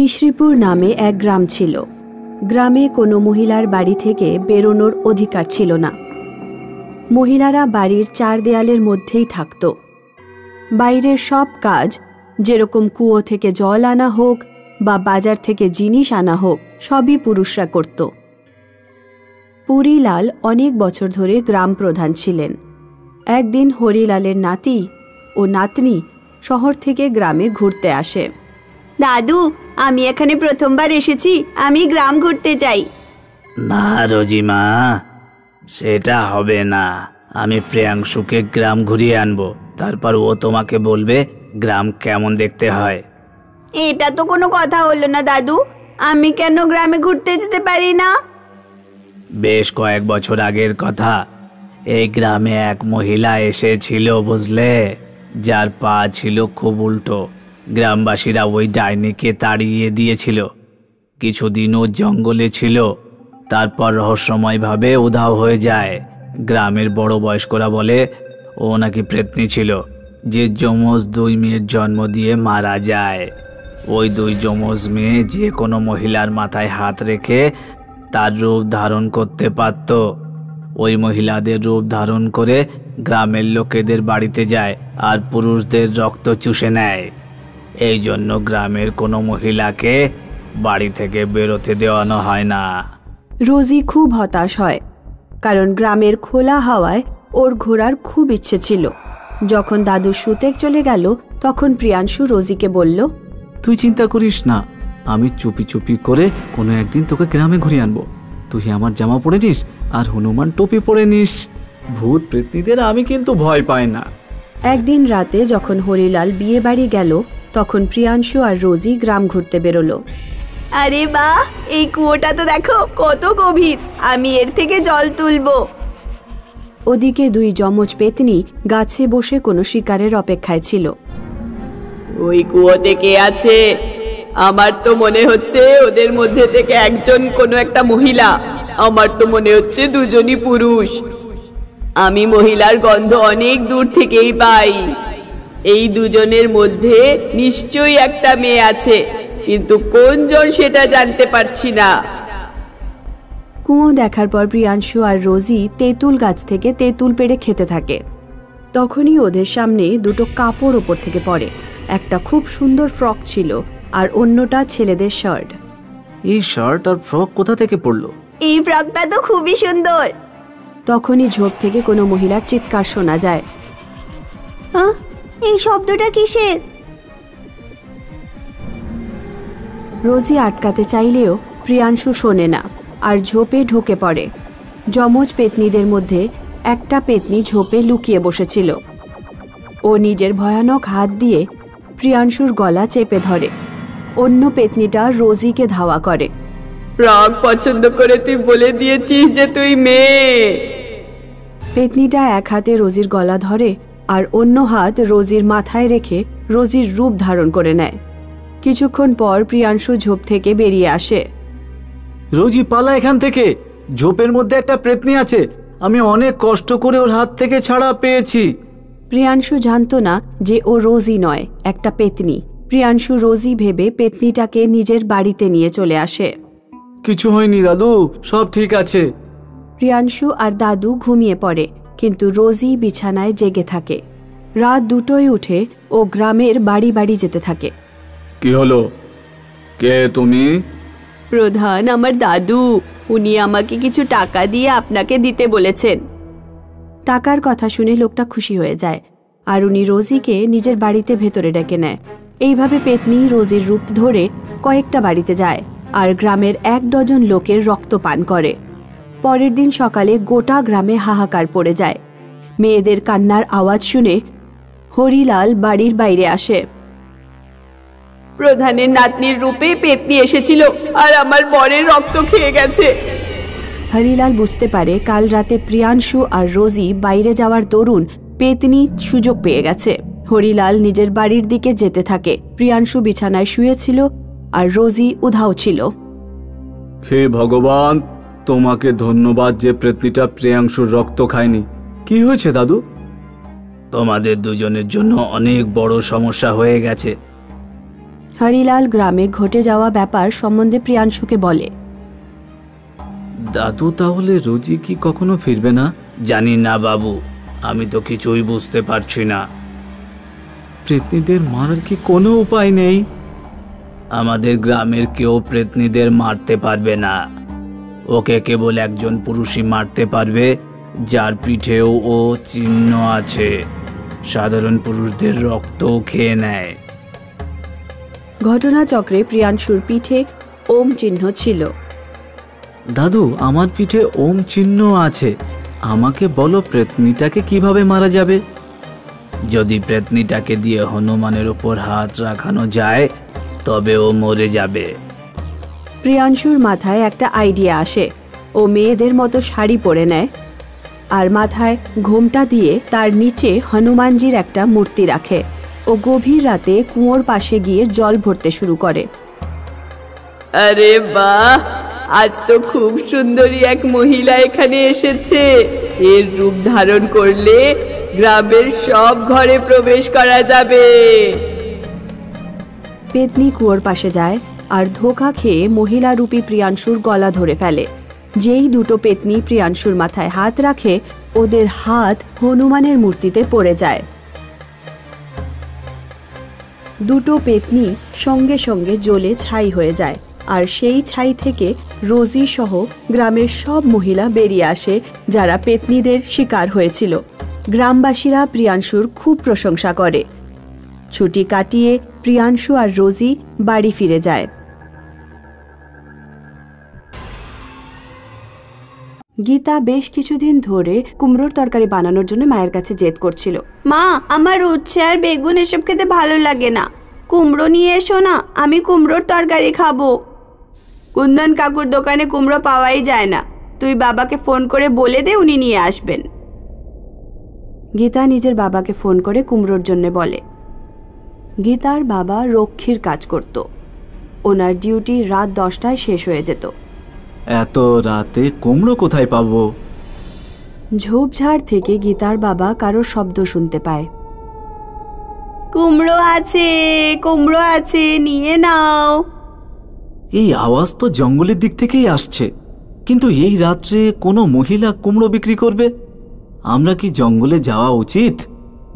মিশ্রীপুর নামে এক গ্রাম ছিল। গ্রামে কোনো মহিলার বাড়ি থেকে বেরোনোর অধিকার ছিল না। মহিলারা বাড়ির চার দেয়ালের মধ্যেই থাকত। বাইরের সব কাজ, যেরকম কুয়ো থেকে জল আনা হোক বা বাজার থেকে জিনিস আনা হোক, সবই পুরুষরা করত। হরিলাল অনেক বছর ধরে গ্রাম প্রধান ছিলেন। একদিন হরিলালের নাতি ও নাতনি শহর থেকে গ্রামে ঘুরতে আসে। দাদু, আমি এখানে প্রথমবার এসেছি, আমি গ্রাম ঘুরতে চাই। না রোজিমা, সেটা হবে না। আমি প্রিয়াংশুকে গ্রাম ঘুরিয়ে আনবো, তারপর ও তোমাকে বলবে গ্রাম কেমন দেখতে হয়। এটা তো কোনো কথা হলো না দাদু, আমি কেন গ্রামে ঘুরতে যেতে পারি না? বেশ কয়েক বছর আগের কথা। এই গ্রামে এক মহিলা এসেছিল, বুঝলে, যার পা ছিল খুব উল্টো। গ্রামবাসীরা ওই ডাইনিকে তাড়িয়ে দিয়েছিল। কিছুদিন ও জঙ্গলে ছিল, তারপর রহস্যময়ভাবে উধাও হয়ে যায়। গ্রামের বড় বয়স্করা বলে ও নাকি প্রেতনী ছিল, যে যমজ দুই মেয়ের জন্ম দিয়ে মারা যায়। ওই দুই যমজ মেয়ে যে কোনো মহিলার মাথায় হাত রেখে তার রূপ ধারণ করতে পারত। ওই মহিলাদের রূপ ধারণ করে গ্রামের লোকেদের বাড়িতে যায় আর পুরুষদের রক্ত চুষে নেয়। এই জন্য গ্রামের কোনো মহিলাকে বাড়ি থেকে বেরোতে দেওয়ানো হয় না। রোজি খুব হতাশ হয়, কারণ গ্রামের খোলা হাওয়ায় ওর ঘোরার খুব ইচ্ছে ছিল। যখন দাদু শুতে চলে গেল, তখন প্রিয়াংশু রোজিকে বলল, তুই চিন্তা করিস না, আমি চুপি চুপি করে কোনো একদিন তোকে গ্রামে ঘুরিয়ে আনবো। তুই আমার জামা পরে নিস আর হনুমান টুপি পরে নিস। ভূত প্রেতনীদের আমি কিন্তু ভয় পাই না। একদিন রাতে যখন হরিলাল বিয়ে বাড়ি গেল, তখন প্রিয়াংশু আর রোজি গ্রাম ঘুরতে বেরোলো। আরে বাহ, এই কুয়োটা তো দেখো কত গভীর, আমি এর থেকে জল তুলবো। ওদিকে দুই যমজ পেতনি গাছে বসে কোনো শিকারের অপেক্ষায় ছিল। ওই কুয়োতে কে আছে? আমার তো মনে হচ্ছে ওদের মধ্যে থেকে একজন কোনো একটা মহিলা। আমার তো মনে হচ্ছে দুজনই পুরুষ। আমি মহিলার গন্ধ অনেক দূর থেকেই পাই। এই দুজনের মধ্যে নিশ্চয়ই একটা মেয়ে আছে, কিন্তু কোনজন সেটা জানতে পারছি না। কুয়ো দেখার পর প্রিয়াংশু আর রোজি তেঁতুল গাছ থেকে তেঁতুল পেড়ে খেতে থাকে। তখনই ওদের সামনে দুটো কাপড় ওপর থেকে পড়ে। একটা খুব সুন্দর ফ্রক ছিল আর অন্যটা ছেলেদের শার্ট। এই শার্ট আর ফ্রক কোথা থেকে পড়লো? এই ফ্রকটা তো খুবই সুন্দর। তখনই ঝোপ থেকে কোনো মহিলার চিৎকার শোনা যায়। হ্যাঁ, এই শব্দটা কিসের? রোজি আটকাতে চাইলেও প্রিয়াংশু শোনে না আর ঝোপে ঢুকে পড়ে। যমজ পেতনিদের মধ্যে একটা পেতনি ঝোপে লুকিয়ে বসেছিল। ও নিজের ভয়ানক হাত দিয়ে প্রিয়াংশুর গলা চেপে ধরে। অন্য পেতনিটা রোজিকে ধাওয়া করে। ফ্রক পছন্দ করে তুই বলে দিয়েছিস যে তুই মেয়ে। পেতনিটা এক হাতে রোজির গলা ধরে আর অন্য হাত রোজির মাথায় রেখে রোজির রূপ ধারণ করে নেয়। কিছুক্ষণ পর প্রিয়াংশু ঝোপ থেকে বেরিয়ে আসে। রোজি, পালা এখান থেকে, ঝোপের মধ্যে একটা প্রেতনী আছে। আমি অনেক কষ্ট করে ওর হাত থেকে ছাড়া পেয়েছি। প্রিয়াংশু জানতো না যে ও রোজি নয়, একটা পেতনি। প্রিয়াংশু রোজি ভেবে পেতনিটাকে নিজের বাড়িতে নিয়ে চলে আসে। কিছু হয়নি দাদু, সব ঠিক আছে। প্রিয়াংশু আর দাদু ঘুমিয়ে পড়ে, কিন্তু রোজি বিছানায় জেগে থাকে। রাত দুটোয় উঠে ও গ্রামের বাড়ি বাড়ি যেতে থাকে। কি হলো? কে তুমি? প্রধান, আমার দাদু। উনি আমাকে কিছু টাকা দিয়ে আপনাকে দিতে বলেছেন। টাকার কথা শুনে লোকটা খুশি হয়ে যায় আর উনি রোজিকে নিজের বাড়িতে ভেতরে ডেকে নেয়। এইভাবে পেতনি রোজির রূপ ধরে কয়েকটা বাড়িতে যায় আর গ্রামের 1 ডজন লোকের রক্ত পান করে। পরের দিন সকালে গোটা গ্রামে হাহাকার পড়ে যায়। মেয়েদের কান্নার আওয়াজ শুনে হরিলাল বাড়ির বাইরে আসে। প্রধানের নাতনির রূপে পেতনি এসেছিল আর আমার বরের রক্ত খেয়ে গেছে। হরিলাল বুঝতে পারে কাল রাতে প্রিয়াংশু আর রোজি বাইরে যাওয়ার দরুন পেতনি সুযোগ পেয়ে গেছে। হরিলাল নিজের বাড়ির দিকে যেতে থাকে। প্রিয়াংশু বিছানায় শুয়েছিল আর রোজি উধাও ছিল। হে ভগবান, তোমাকে ধন্যবাদ যে প্রেতনীটা প্রিয়াংশুর রক্ত খায়নি। কি হয়েছে দাদু? তোমাদের দুজনের জন্য অনেক বড় সমস্যা হয়ে গেছে। হরিলাল গ্রামে ঘটে যাওয়া ব্যাপার সম্বন্ধে প্রিয়াংশুকে বলে। দাদু, তাহলে রোজি কি কখনো ফিরবে না? জানি না বাবু, আমি তো কিছুই বুঝতে পারছি না। প্রেতনীদের মারার কি কোনো উপায় নেই? আমাদের গ্রামের কেউ প্রেতনীদের মারতে পারবে না। ওকে কেবল একজন পুরুষই মারতে পারবে, যার পিঠেও ও চিহ্ন আছে। সাধারণ পুরুষদের রক্তও খেয়ে নেয়। ঘটনাচক্রে প্রিয়াংশুর পিঠে ওম চিহ্ন ছিল। দাদু, আমার পিঠে ওম চিহ্ন আছে। আমাকে বলো, প্রেতনীটাকে কিভাবে মারা যাবে? যদি প্রেতনীটাকে দিয়ে হনুমানের উপর হাত রাখানো যায় তবে ও মরে যাবে। প্রিয়াংশুর মাথায় একটা আইডিয়া আসে। ও মেয়েদের মতো শাড়ি পরে নেয় আর মাথায় ঘোমটা দিয়ে তার নিচে হনুমানজির একটা মূর্তি রাখে। ও গভীর রাতে কুয়োর পাশে গিয়ে জল ভরতে শুরু করে। আরে বাহ, আজ তো খুব সুন্দরী এক মহিলা এখানে এসেছে। এর রূপ ধারণ করলে গ্রামের সব ঘরে প্রবেশ করা যাবে। পেতনি কুয়োর পাশে যায় আর ধোঁকা খেয়ে মহিলা রূপী প্রিয়াংশুর গলা ধরে ফেলে। যেই দুটো পেতনি প্রিয়াংশুর মাথায় হাত রাখে, ওদের হাত হনুমানের মূর্তিতে পড়ে যায়। দুটো পেতনি সঙ্গে সঙ্গে জ্বলে ছাই হয়ে যায় আর সেই ছাই থেকে রোজি সহ গ্রামের সব মহিলা বেরিয়ে আসে, যারা পেতনিদের শিকার হয়েছিল। গ্রামবাসীরা প্রিয়াংশুর খুব প্রশংসা করে। ছুটি কাটিয়ে প্রিয়াংশু আর রোজি বাড়ি ফিরে যায়। গীতা বেশ কিছুদিন ধরে কুমড়োর তরকারি বানানোর জন্য মায়ের কাছে জেদ করছিল। মা, আমার উচ্ছে আর বেগুন এসব খেতে ভালো লাগে না। কুমড়ো নিয়ে এসো না, আমি কুমড়োর তরকারি খাবো। কুন্দন কাকুর দোকানে কুমড়ো পাওয়াই যায় না। তুই বাবাকে ফোন করে বলে দে, উনি নিয়ে আসবেন। গীতা নিজের বাবাকে ফোন করে কুমড়োর জন্য বলে। গীতার বাবা রক্ষীর কাজ করত। ওনার ডিউটি রাত 10টায় শেষ হয়ে যেত। এত রাতে কুমড়ো কোথায় পাবো? ঝোপঝাড় থেকে গীতার বাবা কারোর শব্দ শুনতে পায়। কুমড়ো আছে, কুমড়ো আছে, নিয়ে নাও। এই আওয়াজ তো জঙ্গলের দিক থেকেই আসছে, কিন্তু এই রাত্রে কোনো মহিলা কুমড়ো বিক্রি করবে? আমরা কি জঙ্গলে যাওয়া উচিত?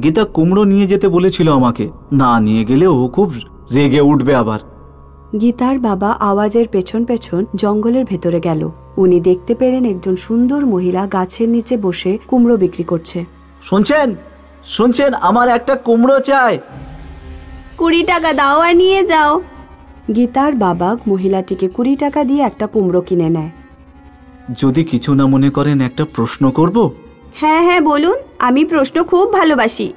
গীতা কুমড়ো নিয়ে যেতে বলেছিল আমাকে, না নিয়ে গেলে ও খুব রেগে উঠবে আবার। গীতার বাবা আওয়াজের পেছন পেছন জঙ্গলের ভেতরে গেল। উনি দেখতে পেলেন একজন সুন্দর মহিলা গাছের নিচে বসে কুমড়ো বিক্রি করছে। শুনছেন শুনছেন, আমার একটা কুমড়ো চাই। 20 টাকা দাও আর নিয়ে যাও। গীতার বাবা মহিলাটিকে 20 টাকা দিয়ে একটা কুমড়ো কিনে নেয়। যদি কিছু না মনে করেন, একটা প্রশ্ন করব? হ্যাঁ হ্যাঁ বলুন, আমি প্রশ্ন খুব ভালোবাসি।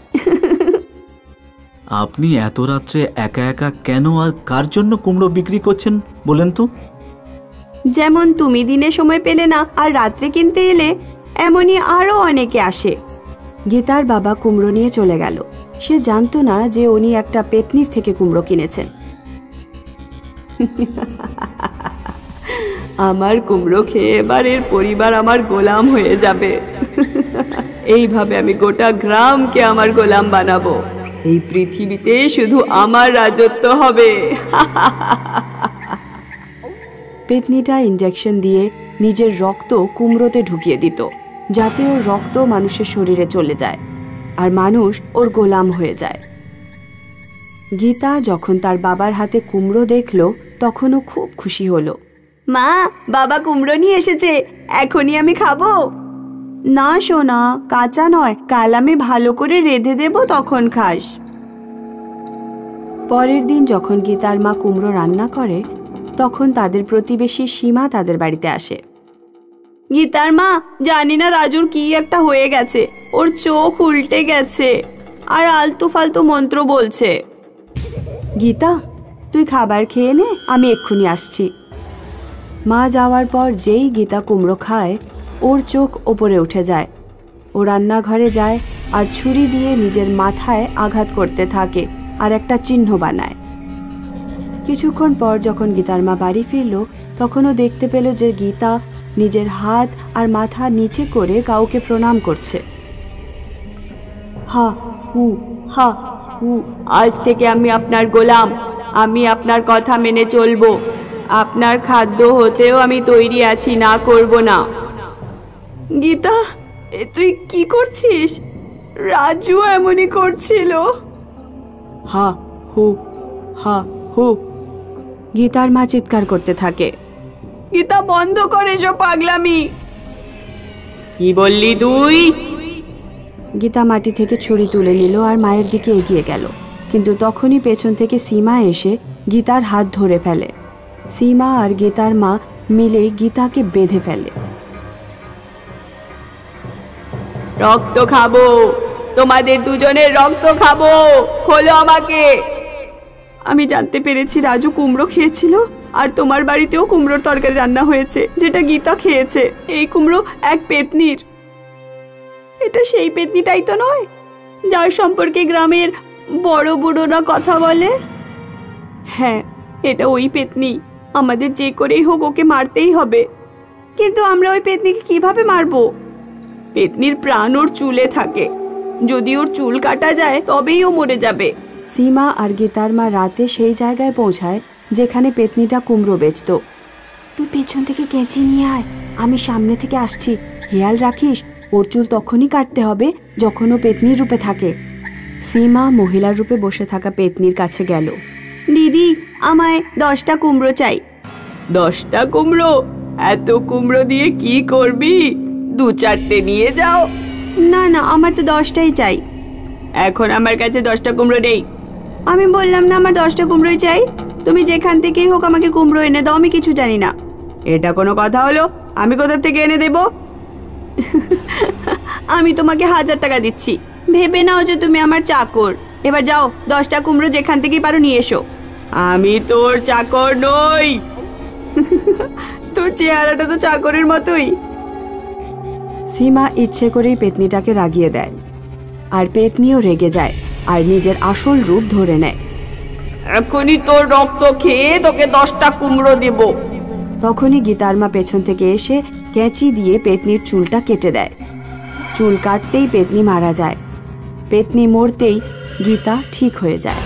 আপনি এত রাত্রে একা একা কেন আর কার জন্য কুমড়ো বিক্রি করছেন বলেন তো? যেমন তুমি দিনে সময় পেলে না আর রাত্রে কিনতে এলে, এমনই আরো অনেকে আসে। গীতার বাবা কুমড়ো নিয়ে চলে গেল। সে জানতো না যে উনি একটা পেতনির থেকে কুমড়ো কিনেছেন। আমার কুমড়ো খেয়ে এবারের পরিবার আমার গোলাম হয়ে যাবে। এইভাবে আমি গোটা গ্রামকে আমার গোলাম বানাবো। এই পৃথিবীতে শুধু আমার রাজত্ব হবে। পেতনিটা ইনজেকশন দিয়ে নিজের রক্ত কুমড়োতে ঢুকিয়ে দিত, যাতে ওর রক্ত মানুষের শরীরে চলে যায় আর মানুষ ওর গোলাম হয়ে যায়। গীতা যখন তার বাবার হাতে কুমড়ো দেখল, তখনও খুব খুশি হলো। মা, বাবা কুমড়ো নিয়ে এসেছে, এখনই আমি খাবো। না সোনা, কাঁচা নয়, কাল আমি ভালো করে রেঁধে দেব, তখন খাস। পরের দিন যখন গীতার মা কুমড়ো রান্না করে, তখন তাদের প্রতিবেশী সীমা তাদের বাড়িতে আসে। গীতার মা, জানি না রাজুর কি একটা হয়ে গেছে, ওর চোখ উল্টে গেছে আর আলতু ফালতু মন্ত্র বলছে। গীতা, তুই খাবার খেয়ে নে, আমি এক্ষুনি আসছি। মা যাওয়ার পর যেই গীতা কুমড়ো খায়, ওর চোখ ওপরে উঠে যায়। ও রান্নাঘরে যায় আর ছুরি দিয়ে নিজের মাথায় আঘাত করতে থাকে আর একটা চিহ্ন বানায়। কিছুক্ষণ পর যখন গীতার মা বাড়ি ফিরল, তখনও দেখতে পেল যে গীতা নিজের হাত আর মাথা নিচে করে কাউকে প্রণাম করছে। হা হু হা কাকু, আজ থেকে আমি আপনার গোলাম। আমি আপনার কথা মেনে চলবো। আপনার খাদ্য হতেও আমি তৈরি আছি, না করব না। গীতা, তুই কি করছিস? রাজু এমনই করছিল। হা হু হা হু। গীতার মা চিৎকার করতে থাকে। গীতা, বন্ধ কর এসব পাগলামি। কি বললি তুই? গীতা মাটি থেকে ছুরি তুলে নিল আর মায়ের দিকে এগিয়ে গেল, কিন্তু তখনই পেছন থেকে সীমা এসে গীতার হাত ধরে ফেলে। সীমা আর গীতার মা মিলে গীতাকে বেঁধে ফেলে। রক্ত খাবো, তোমাদের দুজনের রক্ত খাবো, খোলো আমাকে। আমি জানতে পেরেছি রাজু কুমড়ো খেয়েছিল, আর তোমার বাড়িতেও কুমড়োর তরকারি রান্না হয়েছে, যেটা গীতা খেয়েছে। এই কুমড়ো এক পেতনির। এটা সেই পেতনিটাই তো নয় যার সম্পর্কে গ্রামের বড় বুড়োরা কথা বলে? হ্যাঁ, এটা ওই পেতনি। আমাদের যে করেই হোক ওকে মারতেই হবে। কিন্তু আমরা ওই পেতনিকে কিভাবে মারবো? পেতনির প্রাণ ওর চুলে থাকে। যদি ওর চুল কাটা যায় তবেই ও মরে যাবে। সীমা আর গীতার মা রাতে সেই জায়গায় পৌঁছায় যেখানে পেতনিটা কুমড়ো বেচত। তুই পেছন থেকে কেঁচি নিয়ে আয়, আমি সামনে থেকে আসছি। খেয়াল রাখিস, ওর চুল তখনই কাটতে হবে যখন ও পেতনির রূপে থাকে। সীমা মহিলার রূপে বসে থাকা পেতনির কাছে গেল। দিদি, আমায় 10টা কুমড়ো চাই। 10টা কুমড়ো? এত কুমড়ো দিয়ে কি করবি? 2-4টে নিয়ে যাও। না না, আমার তো 10টাই চাই। এখন আমার কাছে 10টা কুমড়ো নেই। আমি বললাম না আমার 10টা কুমড়োই চাই। তুমি যেখান থেকেই হোক আমাকে কুমড়ো এনে দাও, আমি কিছু জানি না। এটা কোনো কথা হলো? আমি কোথা থেকে এনে দেব? আমি তোমাকে 1000 টাকা দিচ্ছি। ভেবে নাও যে তুমি আমার চাকর। এবার যাও, 10টা কুমড়ো যেখান থেকেই পারো নিয়ে এসো। আমি তোর চাকর নই। তোর চেহারাটা তো চাকরের মতোই। সীমা ইচ্ছে করেই পেতনিটাকে রাগিয়ে দেয়, আর পেতনিও রেগে যায় আর নিজের আসল রূপ ধরে নেয়। এখনই তোর রক্ত খেয়ে তোকে 10টা কুমড়ো দেব। তখনই গীতার মা পেছন থেকে এসে কেঁচি দিয়ে পেতনির চুলটা কেটে দেয়। চুল কাটতেই পেতনি মারা যায়। পেতনি মরতেই গীতা ঠিক হয়ে যায়।